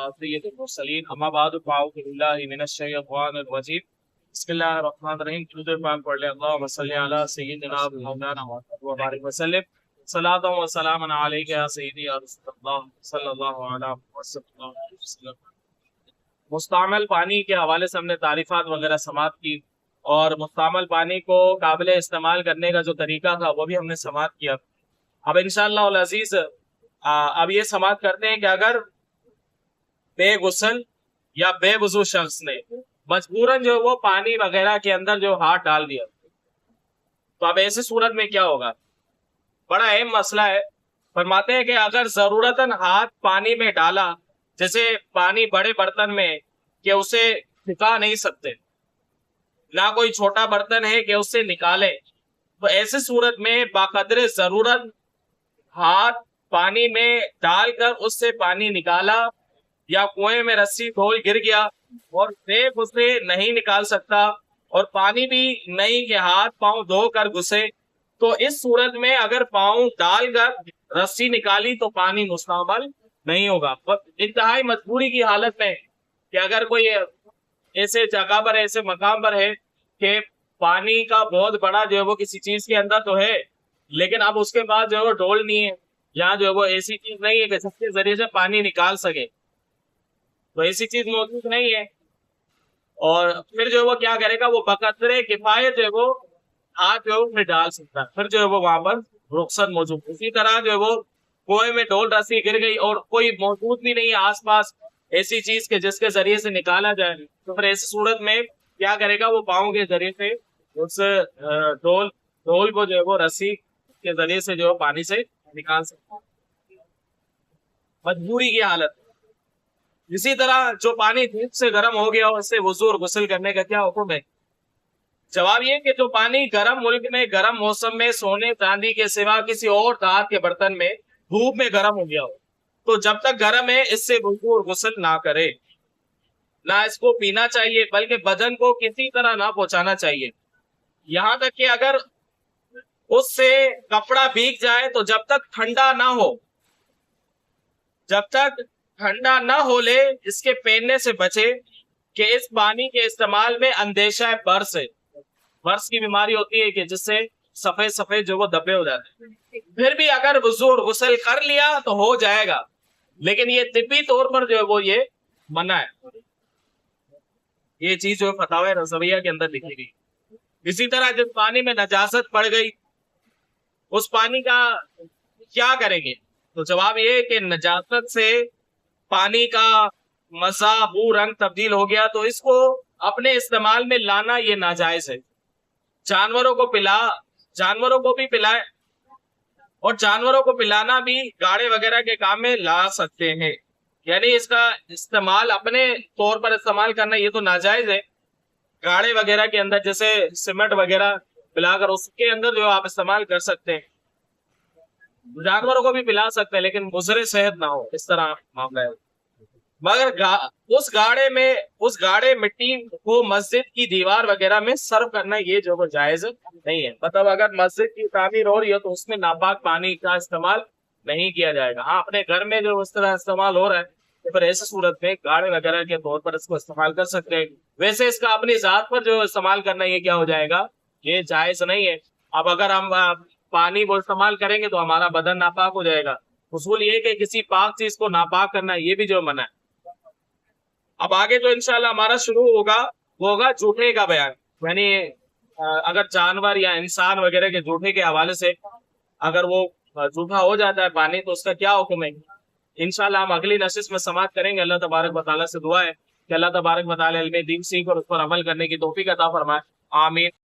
سید المرسلین اما بعد فاعوذ باللہ من الشیطان الرجیم بسم اللہ الرحمن الرحیم درود پاک پڑھ لیں اللہم صلی علی سیدنا مولانا و بارک وسلم صلاۃ و سلام علیک یا سیدی یا رسول اللہ صلی اللہ علیہ وسلم۔ مستعمل پانی کے حوالے سے ہم نے تعریفات وغیرہ سماعت کی اور مستعمل پانی کو قابل استعمال کرنے کا جو طریقہ تھا وہ بھی ہم نے سماعت کیا۔ اب انشاءاللہ العزیز اب یہ سماعت کرتے ہیں کہ اگر بے غسل یا بے وضو شخص نے مجبوراً جو وہ پانی وغیرہ کے اندر جو ہاتھ ڈال دیا تو اب ایسی صورت میں کیا ہوگا؟ بڑا اہم مسئلہ ہے۔ فرماتے ہیں کہ اگر ضرورتاً ہاتھ پانی میں ڈالا، جیسے پانی بڑے برتن میں کہ اسے پھکا نہیں سکتے، نہ کوئی چھوٹا برتن ہے کہ اسے نکالے، تو ایسی صورت میں باقدر ضرورت ہاتھ پانی میں ڈال کر اس سے پانی نکالا، یا کنویں میں رسی ڈھول گر گیا اور دیکھ اسے نہیں نکال سکتا اور پانی بھی نہیں کہ ہاتھ پاؤں دھو کر گھسے، تو اس صورت میں اگر پاؤں ڈال کر رسی نکالی تو پانی مستعمل نہیں ہوگا۔ انتہائی مجبوری کی حالت میں کہ اگر کوئی ایسے جگہ پر ایسے مقام پر ہے کہ پانی کا بہت بڑا جو ہے وہ کسی چیز کے اندر تو ہے، لیکن اب اس کے بعد جو ہے وہ ڈول نہیں ہے، یہاں جو ہے وہ ایسی چیز نہیں ہے کہ جس کے ذریعے سے پانی نکال سکے، تو ایسی چیز موجود نہیں ہے، اور پھر جو ہے وہ کیا کرے گا؟ وہ بقدر کفایت جو ہے وہ ہاتھ جو ہے اس میں ڈال سکتا ہے، پھر جو ہے وہ وہاں پر رخصت موجود۔ اسی طرح جو ہے وہ کنویں میں ڈول رسی گر گئی اور کوئی موجود بھی نہیں ہے آس پاس ایسی چیز کے جس کے ذریعے سے نکالا جائے، تو پھر ایسی صورت میں کیا کرے گا؟ وہ پاؤں کے ذریعے سے اس ڈول کو جو ہے وہ رسی کے ذریعے سے جو ہے پانی سے نکال سکتا ہے، مجبوری کی حالت۔ اسی طرح جو پانی دھوپ سے گرم ہو گیا اس سے وضو اور غسل کرنے کا کیا حکم ہے؟ جواب یہ کہ جو پانی گرم ملک میں گرم موسم میں سونے چاندی کے سوا کسی اور دھات کے برتن میں دھوپ میں گرم ہو گیا ہو تو جب تک گرم ہے اس سے وضو اور غسل نہ کرے، نہ اس کو پینا چاہیے بلکہ بدن کو کسی طرح نہ پہنچانا چاہیے، یہاں تک کہ اگر اس سے کپڑا بھیگ جائے تو جب تک ٹھنڈا نہ ہو لے اس کے پہننے سے بچے، کہ اس پانی کے استعمال میں اندیشہ برس ہے۔ برس کی بیماری ہوتی ہے کہ جس سے سفید جو وہ دبے ہو جاتے ہیں۔ پھر بھی اگر وضو اور غسل کر لیا تو ہو جائے گا، لیکن یہ طبی طور پر جو ہے وہ یہ منع ہے۔ یہ چیز جو فتاوی رضویہ کے اندر لکھی گئی۔ اسی طرح جب پانی میں نجاست پڑ گئی اس پانی کا کیا کریں گے؟ تو جواب یہ ہے کہ نجاست سے پانی کا مزہ بو رنگ تبدیل ہو گیا تو اس کو اپنے استعمال میں لانا یہ ناجائز ہے۔ جانوروں کو بھی پلائے، اور جانوروں کو پلانا بھی گاڑے وغیرہ کے کام میں لا سکتے ہیں، یعنی اس کا استعمال اپنے طور پر استعمال کرنا یہ تو ناجائز ہے۔ گاڑے وغیرہ کے اندر جیسے سیمنٹ وغیرہ پلا کر اس کے اندر جو آپ استعمال کر سکتے ہیں، جانوروں کو بھی پلا سکتے ہیں لیکن مضر صحت نہ ہو، اس طرح معاملہ ہے۔ مگر اس گاڑے مٹی کو مسجد کی دیوار وغیرہ میں صرف کرنا یہ جو وہ جائز نہیں ہے۔ مطلب اگر مسجد کی تعمیر ہو رہی ہے تو اس میں ناپاک پانی کا استعمال نہیں کیا جائے گا۔ ہاں اپنے گھر میں جو اس طرح استعمال ہو رہا ہے تو پھر ایسی صورت میں گاڑے وغیرہ کے طور پر اس کو استعمال کر سکتے ہیں۔ ویسے اس کا اپنی ذات پر جو استعمال کرنا یہ کیا ہو جائے گا؟ یہ جائز نہیں ہے۔ اب اگر ہم پانی وہ استعمال کریں گے تو ہمارا بدن ناپاک ہو جائے گا۔ اصول یہ کہ کسی پاک چیز کو ناپاک کرنا یہ بھی جو منع ہے۔ اب آگے جو انشاءاللہ ہمارا شروع ہوگا وہ ہوگا جھوٹے کا بیان، یعنی اگر جانور یا انسان وغیرہ کے جھوٹے کے حوالے سے اگر وہ جھوٹا ہو جاتا ہے پانی تو اس کا کیا حکم ہے؟ انشاءاللہ ہم اگلی نشست میں سماعت کریں گے۔ اللہ تبارک و تعالیٰ سے دعا ہے کہ اللہ تبارک و تعالیٰ علم دین سیکھ اور اس پر عمل کرنے کی توفیق عطا فرمائے، آمین۔